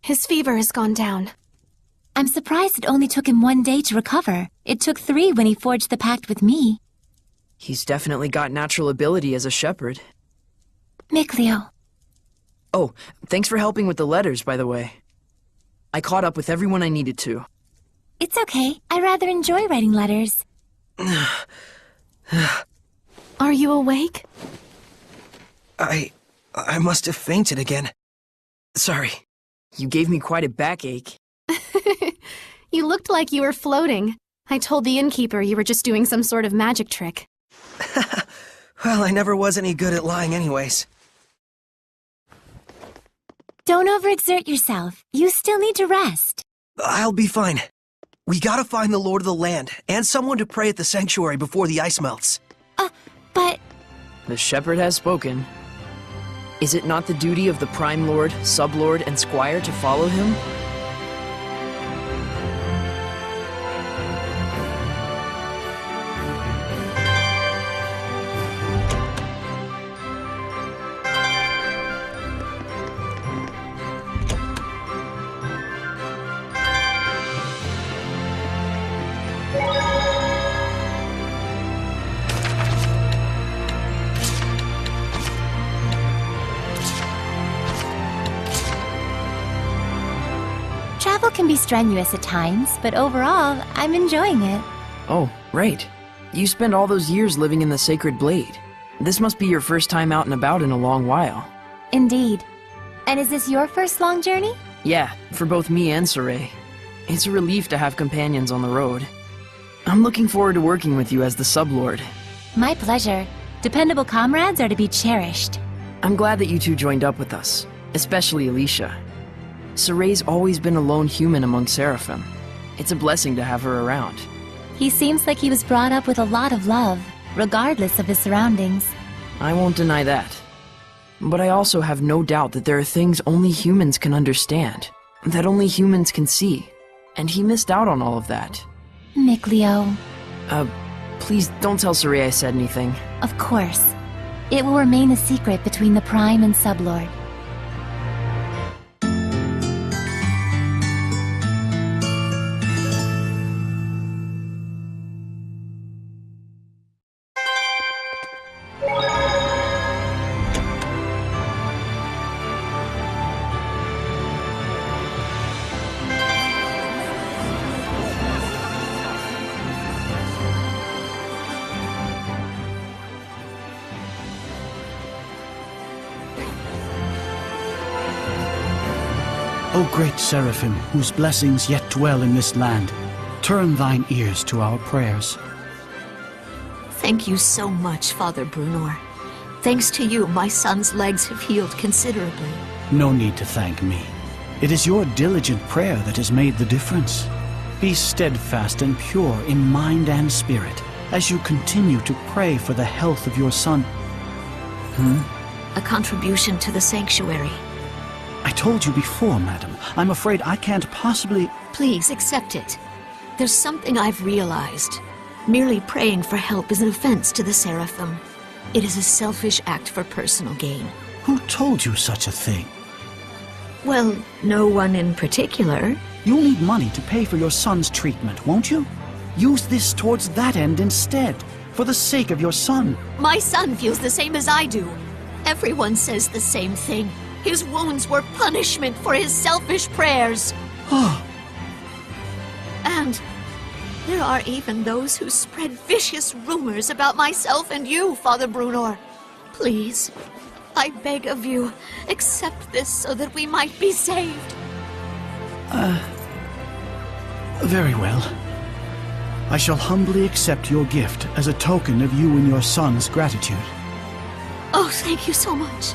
His fever has gone down. I'm surprised it only took him 1 day to recover. It took 3 when he forged the pact with me. He's definitely got natural ability as a shepherd. Mikleo. Oh, thanks for helping with the letters, by the way. I caught up with everyone I needed to. It's okay. I rather enjoy writing letters. Are you awake? I must have fainted again. Sorry. You gave me quite a backache. You looked like you were floating. I told the innkeeper you were just doing some sort of magic trick. Well, I never was any good at lying anyways. Don't overexert yourself. You still need to rest. I'll be fine. We gotta find the Lord of the Land, and someone to pray at the sanctuary before the ice melts. But... The shepherd has spoken. Is it not the duty of the Prime Lord, Sublord, and Squire to follow him? Travel can be strenuous at times, but overall, I'm enjoying it. Oh, right. You spent all those years living in the Sacred Blade. This must be your first time out and about in a long while. Indeed. And is this your first long journey? Yeah, for both me and Saray. It's a relief to have companions on the road. I'm looking forward to working with you as the Sublord. My pleasure. Dependable comrades are to be cherished. I'm glad that you two joined up with us, especially Alicia. Saray's always been a lone human among Seraphim. It's a blessing to have her around. He seems like he was brought up with a lot of love, regardless of his surroundings. I won't deny that. But I also have no doubt that there are things only humans can understand, that only humans can see. And he missed out on all of that. Mikleo. Please don't tell Saray I said anything. Of course. It will remain a secret between the Prime and Sublord. O great Seraphim, whose blessings yet dwell in this land, turn thine ears to our prayers. Thank you so much, Father Brunor. Thanks to you, my son's legs have healed considerably. No need to thank me. It is your diligent prayer that has made the difference. Be steadfast and pure in mind and spirit as you continue to pray for the health of your son. A contribution to the sanctuary. I told you before, madam. I'm afraid I can't possibly... Please accept it. There's something I've realized. Merely praying for help is an offense to the Seraphim. It is a selfish act for personal gain. Who told you such a thing? Well, no one in particular. You'll need money to pay for your son's treatment, won't you? Use this towards that end instead, for the sake of your son. My son feels the same as I do. Everyone says the same thing. His wounds were punishment for his selfish prayers. And there are even those who spread vicious rumors about myself and you, Father Brunor. Please, I beg of you, accept this so that we might be saved. Very well. I shall humbly accept your gift as a token of you and your son's gratitude. Oh, thank you so much.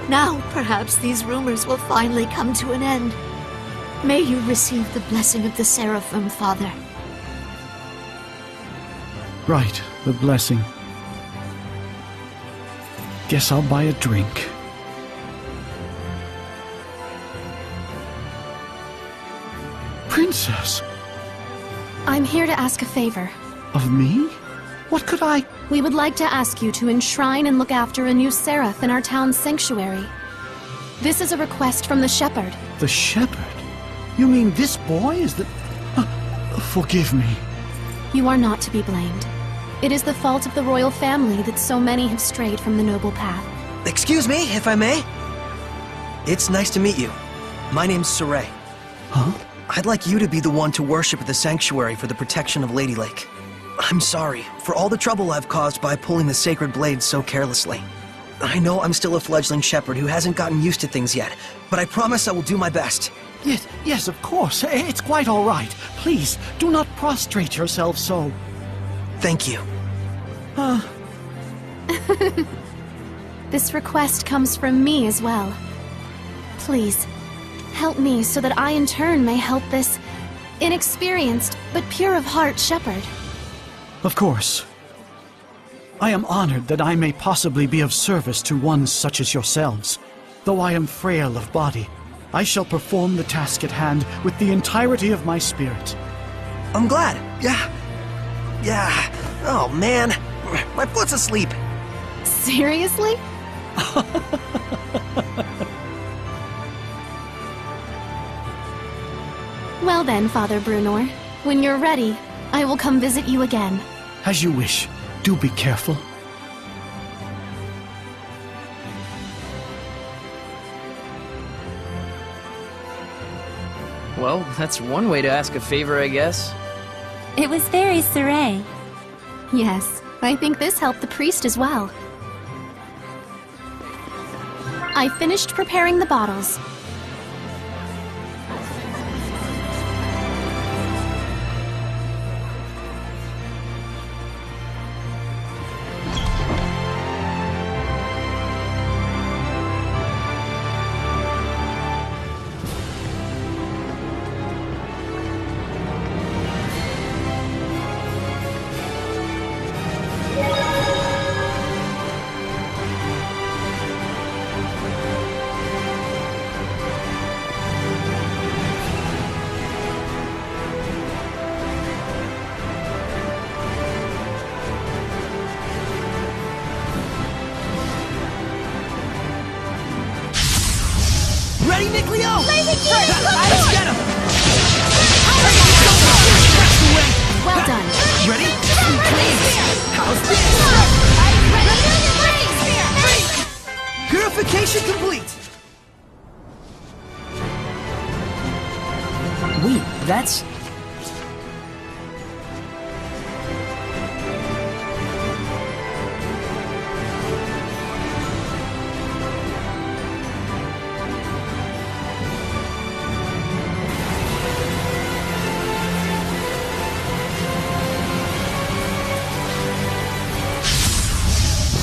Now, perhaps these rumors will finally come to an end. May you receive the blessing of the Seraphim, Father. Right, the blessing. Guess I'll buy a drink. Princess! I'm here to ask a favor. Of me? What could I... We would like to ask you to enshrine and look after a new seraph in our town's sanctuary. This is a request from the shepherd. The shepherd? You mean this boy is the... Forgive me. You are not to be blamed. It is the fault of the royal family that so many have strayed from the noble path. Excuse me, if I may? It's nice to meet you. My name's Saray. Huh? I'd like you to be the one to worship at the sanctuary for the protection of Lady Lake. I'm sorry for all the trouble I've caused by pulling the sacred blade so carelessly. I know I'm still a fledgling shepherd who hasn't gotten used to things yet, but I promise I will do my best. Yes, of course. It's quite all right. Please, do not prostrate yourself so. Thank you. This request comes from me as well. Please, help me so that I in turn may help this inexperienced but pure of heart shepherd. Of course. I am honored that I may possibly be of service to one such as yourselves. Though I am frail of body, I shall perform the task at hand with the entirety of my spirit. I'm glad. Yeah. Oh, man. My foot's asleep. Seriously? Well then, Father Brunor, when you're ready, I will come visit you again. As you wish. Do be careful. Well, that's one way to ask a favor, I guess. It was very Saray. Yes, I think this helped the priest as well. I finished preparing the bottles. Ready, Nick Leo? Let's get him! Well done. Ready? How's this? Purification complete! Wait, that's...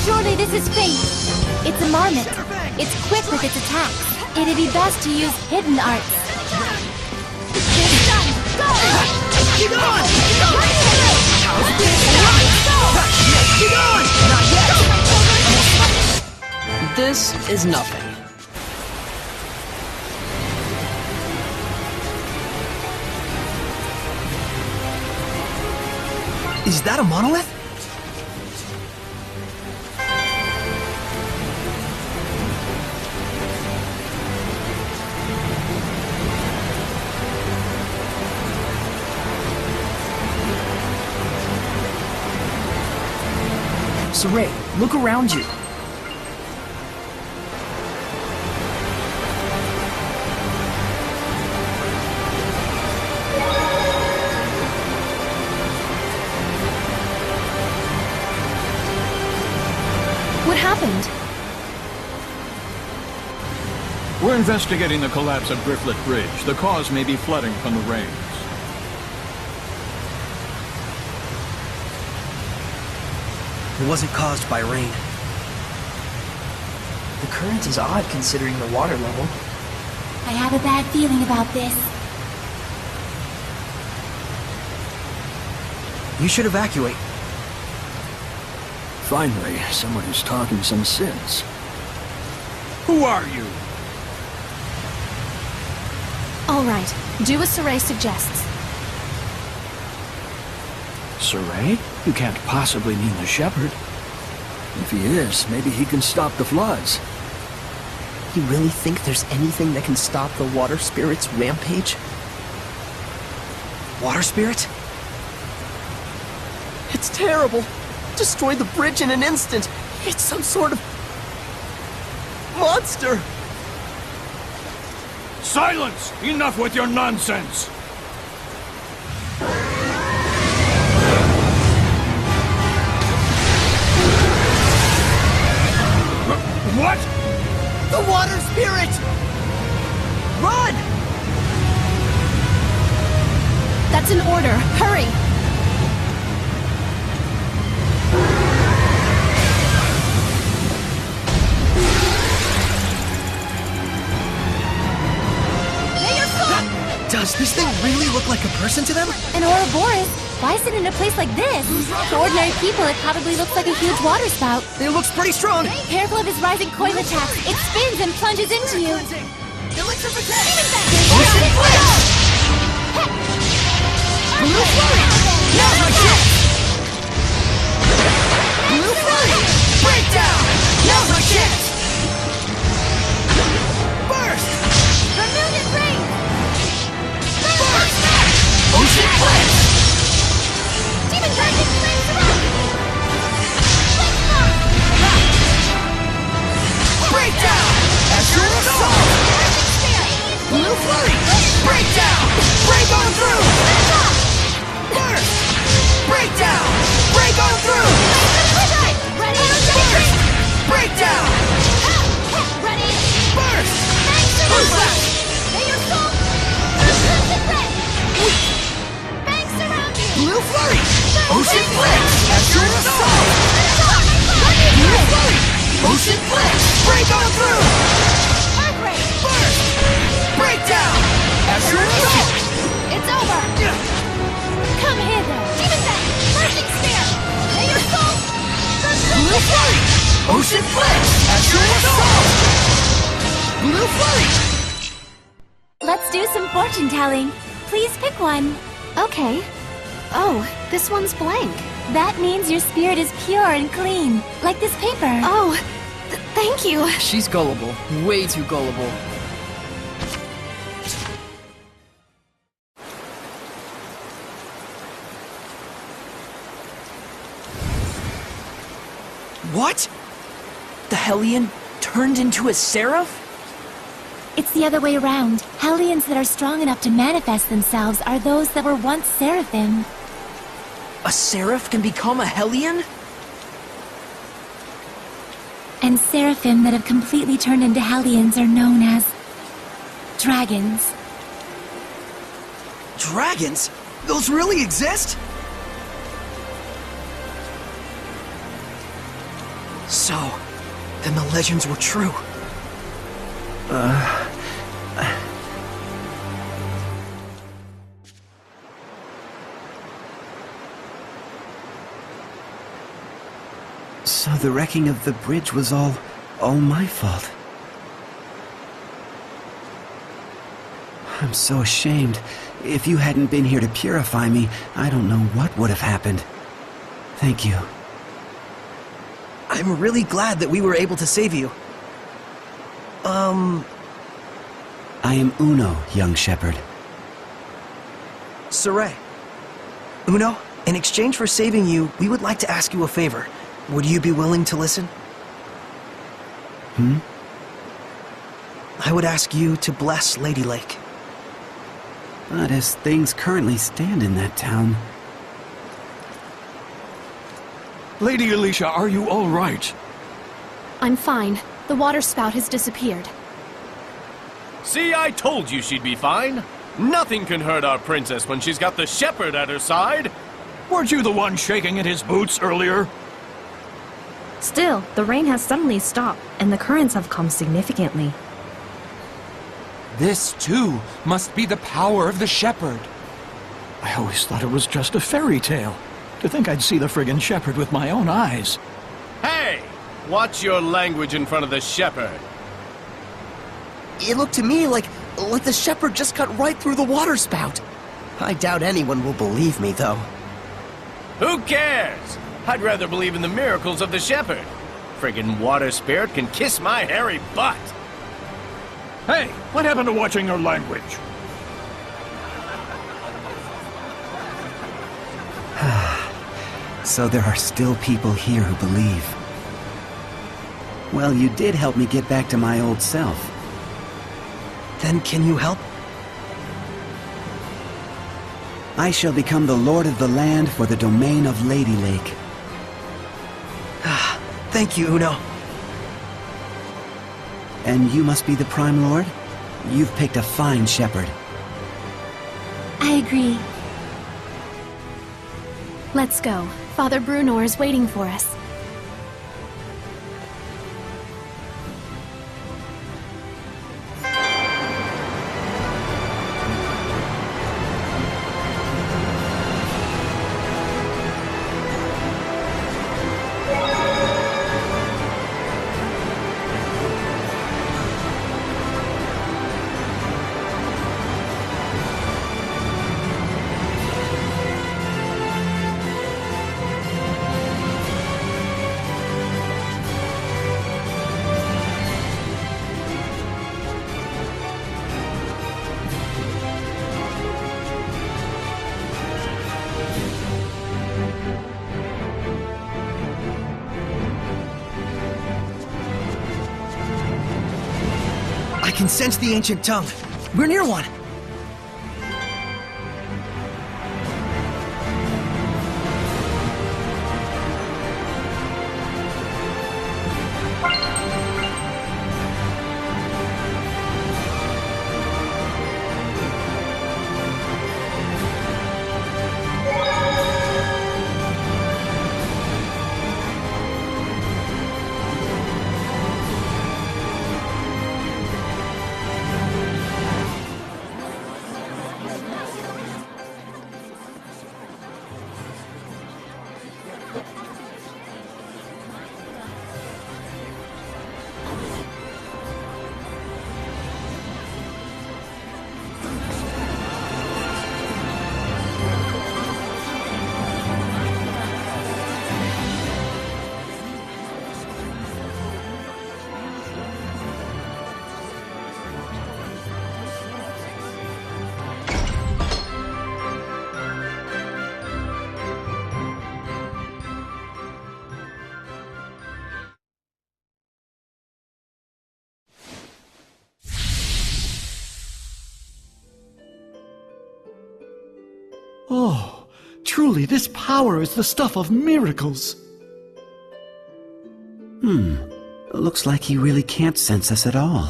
Surely this is fate. It's a marmot. It's quick with its attacks. It'd be best to use hidden arts. Keep on! How's this? Keep on! Not yet! This is nothing. Is that a monolith? Saray, look around you. What happened? We're investigating the collapse of Grifflet Bridge. The cause may be flooding from the rains. It wasn't caused by rain. The current is odd considering the water level. I have a bad feeling about this. You should evacuate. Finally, someone who's talking some sense. Who are you? All right, do as Saray suggests. Saray? You can't possibly mean the shepherd. If he is, maybe he can stop the floods. You really think there's anything that can stop the water spirit's rampage? Water spirit? It's terrible. Destroyed the bridge in an instant. It's some sort of monster. Silence! Enough with your nonsense! What? The water spirit! Run! That's an order. Hurry! Does this thing really look like a person to them? An Ouroboros? Why sit in a place like this? To ordinary people, it probably looks like a huge water spout. It looks pretty strong! Careful of his rising coil attacks. It spins and plunges into you. Blue flurry! Now's my chance! Blue flurry! Breakdown! Now's my chance! Burst! Vermilion ring! Burst! Ocean blitz! Demon Dragon flames around! Breakdown! Astral assault! Blue flurry! Breakdown! Break on through! Burst! Breakdown! Break on through! Ready? Burst! Breakdown! Ready? Burst! Who's left? May your soul crimson red! Banks around you! Blue flurry! Ocean blitz! Astral assault! Blue flurry! Ocean blitz! Break on through! Earthquake! Burst! Breakdown! Astral assault! It's over! Come hither! Demon Death! Bursting Spear! May your soul Blue flurry! Ocean blitz! Astral assault! Blue flurry! Let's do some fortune telling. Please pick one. Okay. Oh, this one's blank. That means your spirit is pure and clean, like this paper. Oh, thank you. She's gullible. Way too gullible. What? The Hellion turned into a seraph? It's the other way around. Hellions that are strong enough to manifest themselves are those that were once seraphim. A seraph can become a Hellion? And seraphim that have completely turned into hellions are known as dragons. Dragons? Those really exist? So, then the legends were true. So the wrecking of the bridge was all my fault. I'm so ashamed. If you hadn't been here to purify me, I don't know what would have happened. Thank you. I'm really glad that we were able to save you. I am Uno, young shepherd. Saray. Uno, in exchange for saving you, we would like to ask you a favor. Would you be willing to listen? I would ask you to bless Lady Lake. But as things currently stand in that town... Lady Alicia, are you all right? I'm fine. The water spout has disappeared. See, I told you she'd be fine. Nothing can hurt our princess when she's got the shepherd at her side. Weren't you the one shaking in his boots earlier? Still, the rain has suddenly stopped, and the currents have calmed significantly. This, too, must be the power of the shepherd. I always thought it was just a fairy tale. To think I'd see the friggin' shepherd with my own eyes. Hey! Watch your language in front of the shepherd. It looked to me like the shepherd just cut right through the water spout. I doubt anyone will believe me, though. Who cares? I'd rather believe in the miracles of the shepherd. Friggin' water spirit can kiss my hairy butt. Hey, what happened to watching your language? So there are still people here who believe. Well, you did help me get back to my old self. Then can you help? I shall become the Lord of the land for the domain of Lady Lake. Thank you, Uno. And you must be the Prime Lord? You've picked a fine shepherd. I agree. Let's go. Father Brunor is waiting for us. I can sense the ancient tongue. We're near one. Oh, truly this power is the stuff of miracles. Looks like he really can't sense us at all.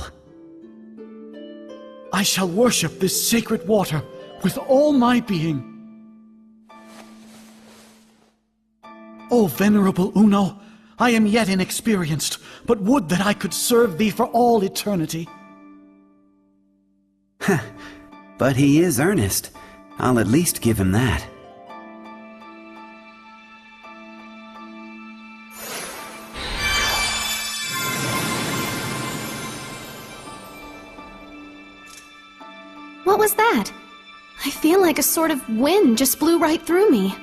I shall worship this sacred water with all my being. O venerable Uno, I am yet inexperienced, but would that I could serve thee for all eternity. But he is earnest. I'll at least give him that. What was that? I feel like a sort of wind just blew right through me.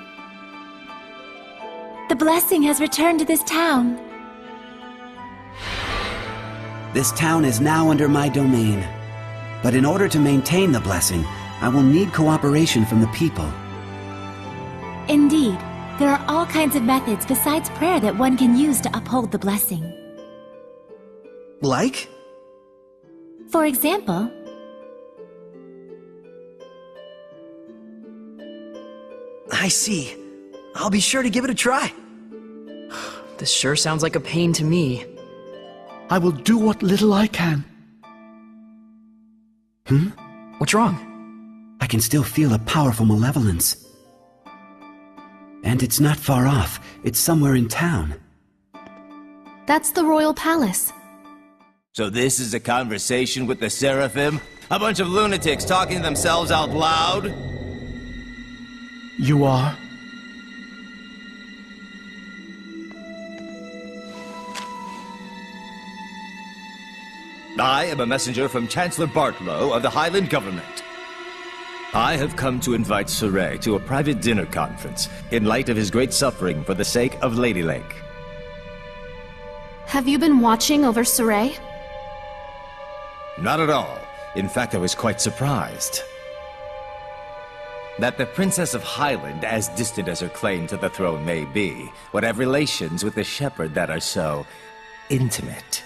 The blessing has returned to this town. This town is now under my domain. But in order to maintain the blessing, I will need cooperation from the people. Indeed, there are all kinds of methods besides prayer that one can use to uphold the blessing. Like? For example, I see. I'll be sure to give it a try. This sure sounds like a pain to me. I will do what little I can. What's wrong? I can still feel a powerful malevolence. And it's not far off. It's somewhere in town. That's the royal palace. So this is a conversation with the Seraphim? A bunch of lunatics talking to themselves out loud? You are? I am a messenger from Chancellor Bartlow of the Highland Government. I have come to invite Suray to a private dinner conference in light of his great suffering for the sake of Lady Lake. Have you been watching over Suray? Not at all. In fact, I was quite surprised. That the Princess of Highland, as distant as her claim to the throne may be, would have relations with the shepherd that are so intimate.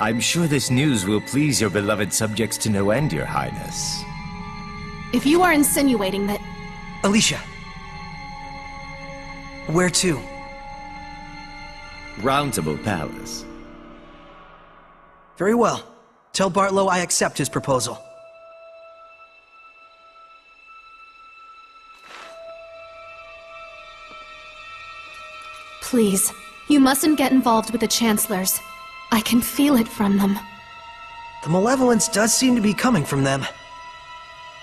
I'm sure this news will please your beloved subjects to no end, Your Highness. If you are insinuating that... Alicia. Where to? Roundtable Palace. Very well. Tell Bartlow I accept his proposal. Please, you mustn't get involved with the Chancellors. I can feel it from them. The malevolence does seem to be coming from them.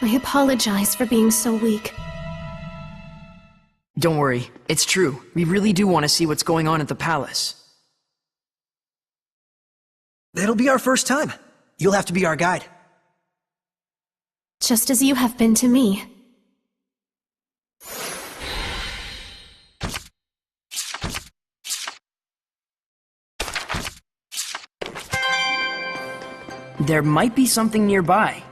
I apologize for being so weak. Don't worry, it's true. We really do want to see what's going on at the palace. It'll be our first time. You'll have to be our guide. Just as you have been to me. There might be something nearby.